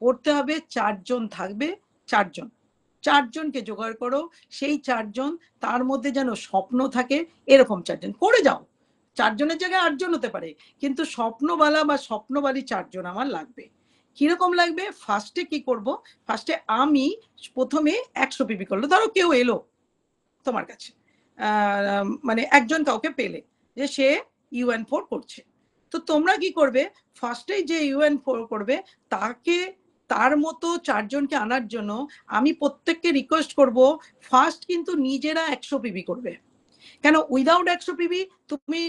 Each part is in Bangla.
করতে হবে, 4 জন থাকবে, 4 জন, 4 জনকে জোগাড় করো, সেই 4 জন তার মধ্যে যেন স্বপ্ন থাকে এরকম 4 জন করে যাও। 4 জনের জায়গায় 8 জন হতে পারে, কিন্তু স্বপ্নওয়ালা বা স্বপ্নবালী 4 জন আমার লাগবে। কিরকম লাগবে? ফার্স্টে কি করব, ফার্স্টে আমি প্রথমে 100 পিপি করলো, ধরো কেউ এলো তোমার কাছে, মানে একজন কাউকে পেলে যে সে UN4 করছে, তো তোমরা কি করবে, ফার্স্টেই যে UN4 করবে তাকে, তার মতো 4 জনকে আনার জন্য আমি প্রত্যেককে রিকোয়েস্ট করব ফার্স্ট কিন্তু নিজেরা 100 পিবি করবে। কেন উইদাউট 100 পিবি তুমি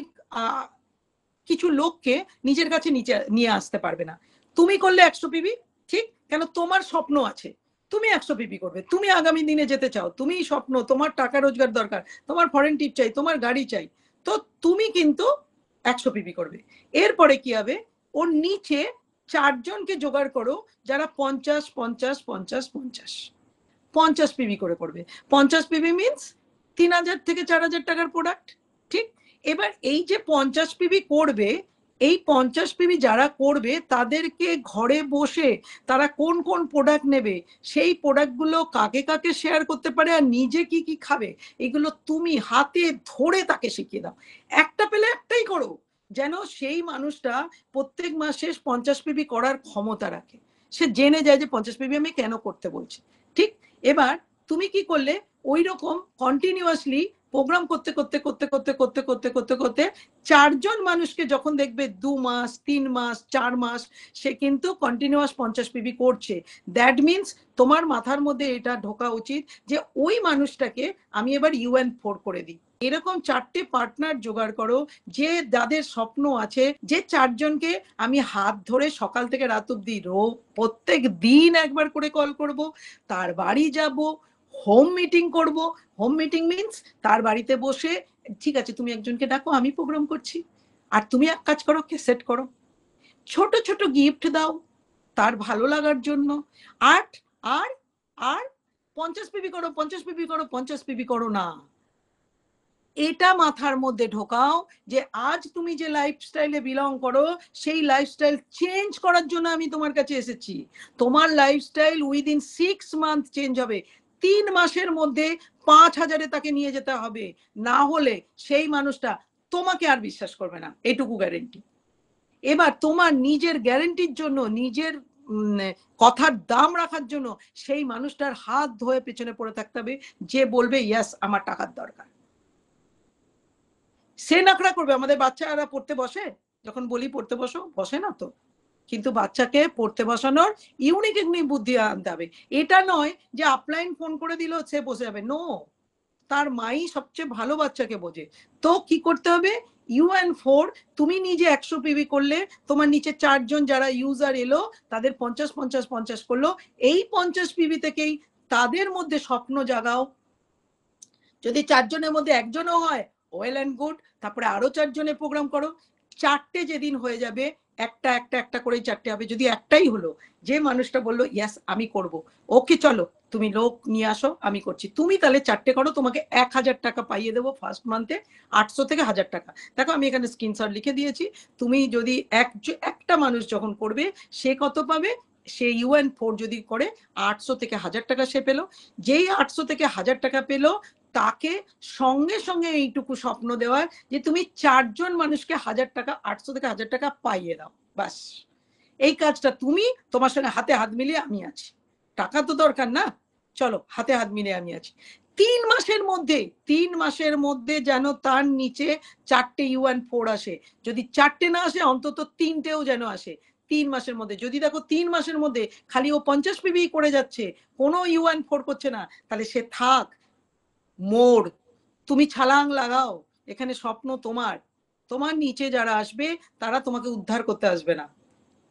কিছু লোককে নিজের কাছে নিয়ে আসতে পারবে না। তুমি করলে 100 পিবি, ঠিক, কেন তোমার স্বপ্ন আছে, তুমি 100 পিবি করবে, তুমি আগামী দিনে যেতে চাও, তুমি স্বপ্ন, তোমার টাকা রোজগার দরকার, তোমার ফরেন টিপ চাই, তোমার গাড়ি চাই, তো তুমি কিন্তু 100 পিবি করবে। এরপরে কি হবে, ওর নিচে 4 জনকে জোগাড় করো যারা 50 50 50 50 50 পিবি করে করবে। 50 পিবি মিন্স 3000 থেকে 4000 টাকার প্রোডাক্ট, ঠিক। এবার এই যে 50 পিবি করবে, এই 50 পিবি যারা করবে তাদেরকে ঘরে বসে তারা কোন কোন প্রোডাক্ট নেবে, সেই প্রোডাক্টগুলো কাকে কাকে শেয়ার করতে পারে আর নিজে কি কি খাবে, এগুলো তুমি হাতে ধরে তাকে শিখিয়ে দাও। একটা পেলে একটাই করো, যেন সেই মানুষটা প্রত্যেক মাসে 50 পিবি করার ক্ষমতা রাখে, সে জেনে যায় যে 50 পিবি আমি কেন করতে বলছি, ঠিক। এবার তুমি কি করলে, ওই রকম কন্টিনিউয়াসলি প্রোগ্রাম করতে করতে করতে করতে করতে করতে করতে করতে 4 জন মানুষকে যখন দেখবে 2 মাস 3 মাস 4 মাস সে কিন্তু কন্টিনিউয়াস 50 পিবি করছে, দ্যাট মিন্স তোমার মাথার মধ্যে এটা ঢোকা উচিত যে ওই মানুষটাকে আমি এবার UN4 করে দিই। এরকম 4টে পার্টনার জোগাড় করো, যে যাদের স্বপ্ন আছে, যে 4 জনকে আমি হাত ধরে সকাল থেকে রাত অব্দি প্রত্যেক দিন একবার করে কল করব, তার বাড়ি যাব, হোম মিটিং করব। হোম মিটিং মিন্স তার বাড়িতে বসে, ঠিক আছে তুমি একজনকে ডাকো, আমি প্রোগ্রাম করছি, আর তুমি এক কাজ করো, সেট করো, ছোট ছোট গিফট দাও তার ভালো লাগার জন্য। আর আর আর 50 পিবি করো, 50 পিবি করো, 50 পিবি করো না, এটা মাথার মধ্যে ঢোকাও যে আজ তুমি যে লাইফস্টাইলে বিলং করো সেই লাইফস্টাইল চেঞ্জ করার জন্য আমি তোমার কাছে এসেছি। তোমার লাইফস্টাইল উইদিন 6 মান্থ চেঞ্জ হবে, 3 মাসের মধ্যে 5000-এ তাকে নিয়ে যেতে হবে, না হলে সেই মানুষটা তোমাকে আর বিশ্বাস করবে না, এটুকু গ্যারেন্টি। এবার তোমার নিজের গ্যারেন্টির জন্য, নিজের কথার দাম রাখার জন্য সেই মানুষটার হাত ধরে পেছনে পড়ে থাকতে হবে, যে বলবে ইয়েস আমার টাকার দরকার। সে নাকড়া করবে। আমাদের বাচ্চারা পড়তে বসে, যখন বলি পড়তে বসো, বসে না তো, কিন্তু বাচ্চাকে পড়তে বসানোর ইউনিক বুদ্ধি আনতে হবে। এটা নয় যে আপলাইন ফোন করে দিল সে বসে যাবে, নো, তার মাই সবচেয়ে ভালো বাচ্চাকে বোঝে। তো কি করতে হবে, UN4 তুমি নিজে 100 পিবি করলে, তোমার নিচে 4 জন যারা ইউজার এলো তাদের 50 50 50 করলো, এই 50 পিবি থেকেই তাদের মধ্যে স্বপ্ন জাগাও। যদি 4 জনের মধ্যে একজনও হয় ওয়েল অ্যান্ড গুড, তারপরে আরো 4 জনের প্রোগ্রাম করো। 4টে যেদিন হয়ে যাবে, একটা একটা একটা করে 4টে হবে। যদি একটাই হলো, যে মানুষটা বললো ইয়েস আমি করব, ওকে চলো তুমি লোক নিয়ে আসো, আমি করছি, তুমি তাহলে 4টে করো, তোমাকে 1000 টাকা পাইয়ে দেবো ফার্স্ট মান্থে, 800 থেকে 1000 টাকা। দেখো আমি এখানে স্ক্রিনশট লিখে দিয়েছি, তুমি যদি একটা মানুষ যখন করবে সে কত পাবে, সে UN4 যদি করে 800 থেকে 1000 টাকা সে পেলো। যেই 800 থেকে 1000 টাকা পেলো, তাকে সঙ্গে সঙ্গে এইটুকু স্বপ্ন দেওয়া যে তুমি 4 জন মানুষকে 1000 টাকা, 800 থেকে 1000 টাকা পাইয়ে দাও, বাস। এই কাজটা তুমি, তোমার সঙ্গে হাতে হাত মিলিয়ে আমি আছি, টাকা তো দরকার না, চলো হাতে হাত মিলিয়ে আমি আছি। 3 মাসের মধ্যে, 3 মাসের মধ্যে যেন তার নিচে 4টে UN4 আসে, যদি 4টে না আসে অন্তত 3টেও যেন আসে 3 মাসের মধ্যে। যদি দেখো 3 মাসের মধ্যে খালি ও 50 পিবি করে যাচ্ছে, কোনো UN4 করছে না, তাহলে সে থাক, মোড়, তুমি ছালাং লাগাও, এখানে স্বপ্ন তোমার, তোমার নিচে যারা আসবে তারা তোমাকে উদ্ধার করতে আসবে না,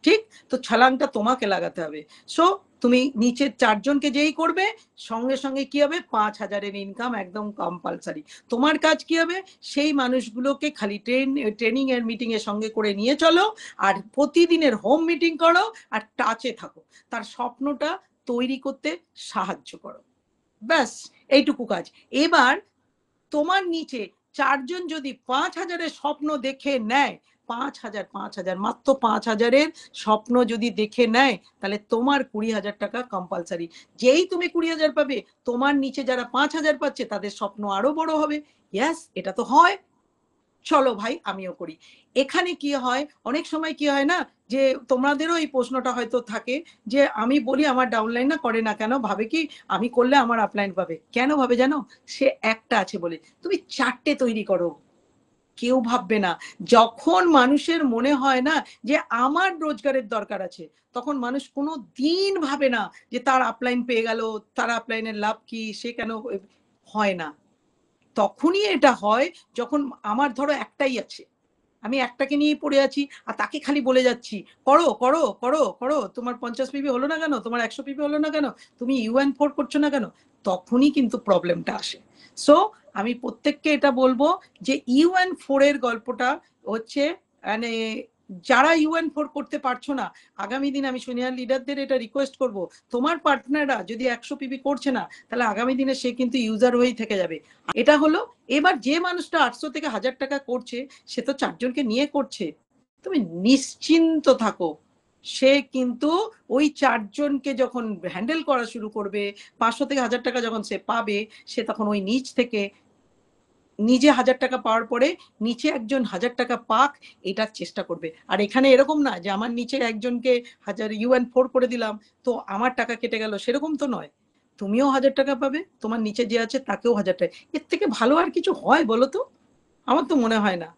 ঠিক। তো ছালাংটা তোমাকে লাগাতে হবে। সো তুমি নিচের 4 জনকে যেই করবে, সঙ্গে সঙ্গে কি হবে, 5000-এর ইনকাম একদম কম্পালসারি। তোমার কাজ কি হবে, সেই মানুষগুলোকে খালি ট্রেনিং এর মিটিং এর সঙ্গে করে নিয়ে চলো, আর প্রতিদিনের হোম মিটিং করো, আর টাচে থাকো, তার স্বপ্নটা তৈরি করতে সাহায্য করো, ব্যাস এইটুকু কাজ। এবার তোমার নিচে 4 জন যদি 5000-এর স্বপ্ন দেখে নেয়, 5,000 মাত্র 5,000-এর স্বপ্ন যদি দেখে নেয়, তাহলে তোমার 20,000 টাকা কম্পালসারি। যেই তুমি 20,000 পাবে, তোমার নিচে যারা 5,000 পাচ্ছে তাদের স্বপ্ন আরো বড় হবে। ইয়াস, এটা তো হয়। চলো ভাই, আমিও করি। এখানে কি হয়, অনেক সময় কি হয় না, যে তোমাদেরও এই প্রশ্নটা হয়তো থাকে, যে আমি বলি আমার ডাউনলাইন না করে না কেন, ভাবে কি আমি করলে আমার আপলাইন পাবে। কেন ভাবে জানো? সে একটা আছে বলে। তুমি 4টে তৈরি করো, কেউ ভাববে না। যখন মানুষের মনে হয় না যে আমার রোজগারের দরকার আছে, তখন মানুষ কোনো দিন ভাবে না যে তার আপলাইন পেয়ে গেল, তার আপলাইনের লাভ কি, সে কেন হয় না। তখনই এটা হয় যখন আমার ধরো একটাই আছে, আমি একটাকে নিয়েই পড়ে আছি, আর তাকে খালি বলে যাচ্ছি করো করো করো করো, তোমার 50 পিবি হলো না কেন, তোমার 100 পিবি হলো না কেন, তুমি UN4 করছো না কেন, তখনই কিন্তু প্রবলেমটা আসে। সো আমি প্রত্যেককে এটা বলবো যে UN4 এর গল্পটা হচ্ছে, মানে যারা UN4 করতে পারছো না, আগামী দিন আমি সিনিয়র লিডারদের এটা রিকোয়েস্ট করব, তোমার পার্টনাররা যদি 100 পিবি করছে না, তাহলে আগামী দিনে সে কিন্তু ইউজার হয়েই থেকে যাবে। এটা হলো। এবার যে মানুষটা 800 থেকে 1000 টাকা করছে, সে তো 4জনকে নিয়ে করছে, তুমি নিশ্চিন্ত থাকো, সে কিন্তু ওই 4জনকে যখন হ্যান্ডেল করা শুরু করবে, 500 থেকে 1000 টাকা যখন সে পাবে, সে তখন ওই নিচ থেকে নিজে 1000 টাকা পাওয়ার পরে নিচে একজন 1000 টাকা পাক, এটার চেষ্টা করবে। আর এখানে এরকম না যে আমার নিচে একজনকে 1000 UN4 করে দিলাম তো আমার টাকা কেটে গেল, সেরকম তো নয়। তুমিও 1000 টাকা পাবে, তোমার নিচে যে আছে তাকেও 1000 টাকা। এর থেকে ভালো আর কিছু হয় বলো তো? আমার তো মনে হয় না।